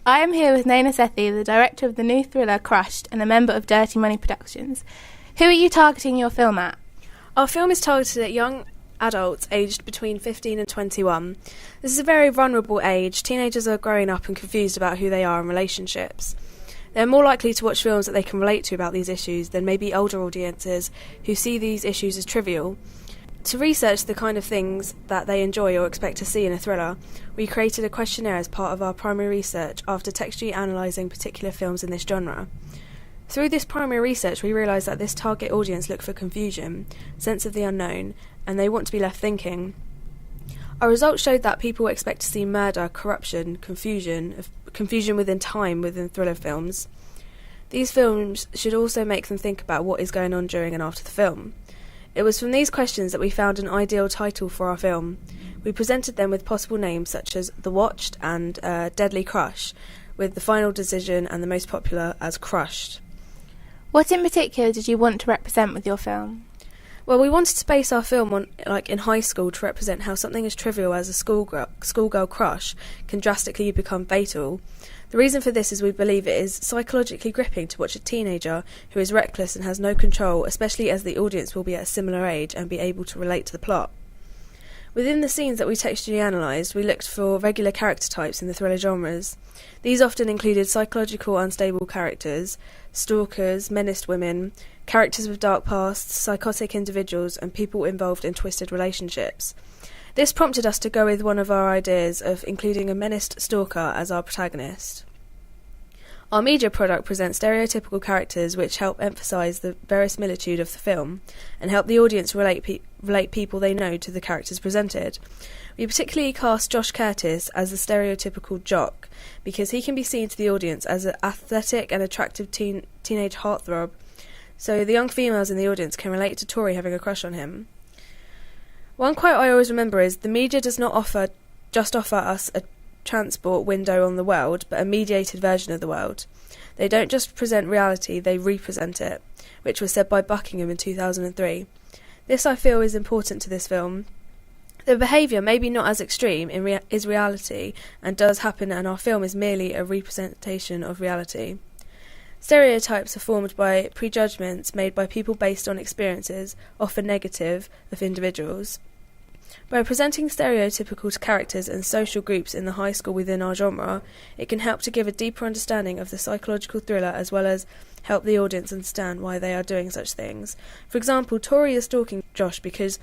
I am here with Naina Sethi, the director of the new thriller Crushed and a member of Dirty Money Productions. Who are you targeting your film at? Our film is targeted at young adults aged between 15 and 21. This is a very vulnerable age. Teenagers are growing up and confused about who they are in relationships. They're more likely to watch films that they can relate to about these issues than maybe older audiences who see these issues as trivial. To research the kind of things that they enjoy or expect to see in a thriller, we created a questionnaire as part of our primary research after textually analysing particular films in this genre. Through this primary research, we realised that this target audience look for confusion, sense of the unknown, and they want to be left thinking. Our results showed that people expect to see murder, corruption, confusion within time within thriller films. These films should also make them think about what is going on during and after the film. It was from these questions that we found an ideal title for our film. We presented them with possible names such as The Watched and Deadly Crush, with the final decision and the most popular as Crushed. What in particular did you want to represent with your film? Well, we wanted to base our film on, in high school, to represent how something as trivial as a schoolgirl crush can drastically become fatal. The reason for this is we believe it is psychologically gripping to watch a teenager who is reckless and has no control, especially as the audience will be at a similar age and be able to relate to the plot. Within the scenes that we textually analysed, we looked for regular character types in the thriller genres. These often included psychological unstable characters, stalkers, menaced women, characters with dark pasts, psychotic individuals, and people involved in twisted relationships. This prompted us to go with one of our ideas of including a menaced stalker as our protagonist. Our media product presents stereotypical characters which help emphasise the verisimilitude of the film and help the audience relate people they know to the characters presented. We particularly cast Josh Curtis as the stereotypical jock because he can be seen to the audience as an athletic and attractive teenage heartthrob, so the young females in the audience can relate to Tori having a crush on him. One quote I always remember is, "The media does not just offer us a transport window on the world, but a mediated version of the world. They don't just present reality, they represent it," which was said by Buckingham in 2003. This, I feel, is important to this film. The behaviour, maybe not as extreme, is reality and does happen, and our film is merely a representation of reality. Stereotypes are formed by prejudgments made by people based on experiences, often negative, of individuals. By presenting stereotypical characters and social groups in the high school within our genre, it can help to give a deeper understanding of the psychological thriller as well as help the audience understand why they are doing such things. For example, Tori is stalking Josh because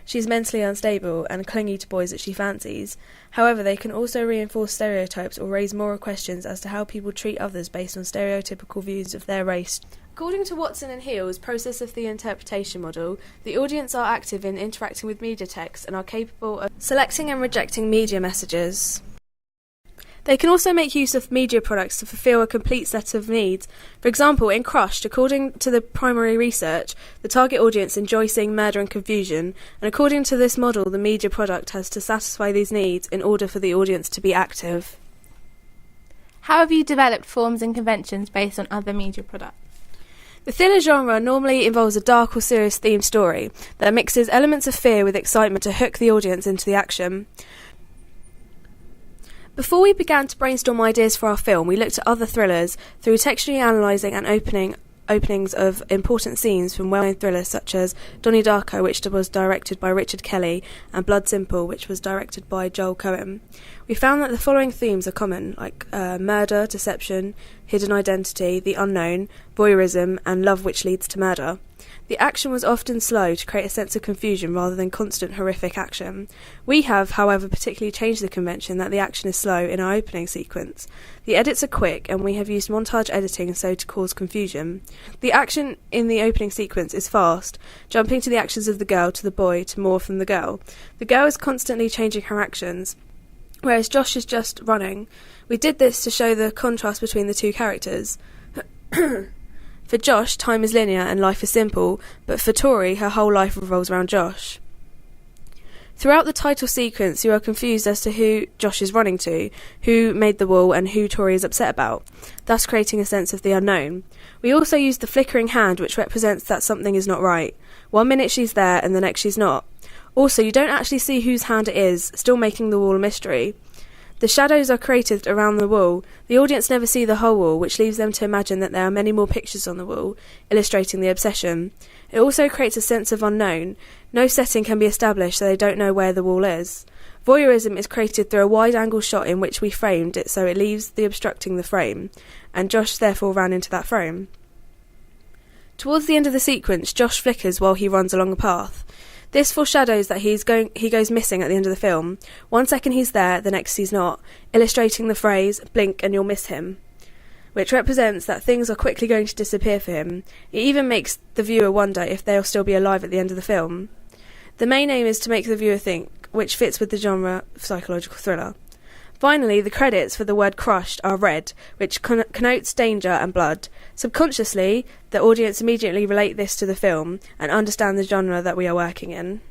she's mentally unstable and clingy to boys that she fancies. However, they can also reinforce stereotypes or raise moral questions as to how people treat others based on stereotypical views of their race. According to Watson and Hill's process of the interpretation model, the audience are active in interacting with media text and are capable of selecting and rejecting media messages. They can also make use of media products to fulfil a complete set of needs. For example, in Crushed, according to the primary research, the target audience enjoy seeing murder and confusion, and according to this model, the media product has to satisfy these needs in order for the audience to be active. How have you developed forms and conventions based on other media products? The thriller genre normally involves a dark or serious themed story that mixes elements of fear with excitement to hook the audience into the action. Before we began to brainstorm ideas for our film, we looked at other thrillers through textually analysing and openings of important scenes from well-known thrillers such as Donnie Darko, which was directed by Richard Kelly, and Blood Simple, which was directed by Joel Cohen. We found that the following themes are common, like murder, deception, hidden identity, the unknown, voyeurism, and love which leads to murder. The action was often slow to create a sense of confusion rather than constant horrific action. We have, however, particularly changed the convention that the action is slow in our opening sequence. The edits are quick, and we have used montage editing so to cause confusion. The action in the opening sequence is fast, jumping to the actions of the girl to the boy to more from the girl. The girl is constantly changing her actions, whereas Josh is just running. We did this to show the contrast between the two characters. For Josh, time is linear and life is simple, but for Tori, her whole life revolves around Josh. Throughout the title sequence, you are confused as to who Josh is running to, who made the wall, and who Tori is upset about, thus creating a sense of the unknown. We also use the flickering hand, which represents that something is not right. 1 minute she's there, and the next she's not. Also, you don't actually see whose hand it is, still making the wall a mystery. The shadows are created around the wall. The audience never see the whole wall, which leaves them to imagine that there are many more pictures on the wall, illustrating the obsession. It also creates a sense of unknown. No setting can be established, so they don't know where the wall is. Voyeurism is created through a wide-angle shot in which we framed it so it leaves the obstructing the frame, and Josh therefore ran into that frame. Towards the end of the sequence, Josh flickers while he runs along a path. This foreshadows that he goes missing at the end of the film. 1 second he's there, the next he's not, illustrating the phrase, blink and you'll miss him, which represents that things are quickly going to disappear for him. It even makes the viewer wonder if they'll still be alive at the end of the film. The main aim is to make the viewer think, which fits with the genre of psychological thriller. Finally, the credits for the word crushed are red, which connotes danger and blood. Subconsciously, the audience immediately relate this to the film and understand the genre that we are working in.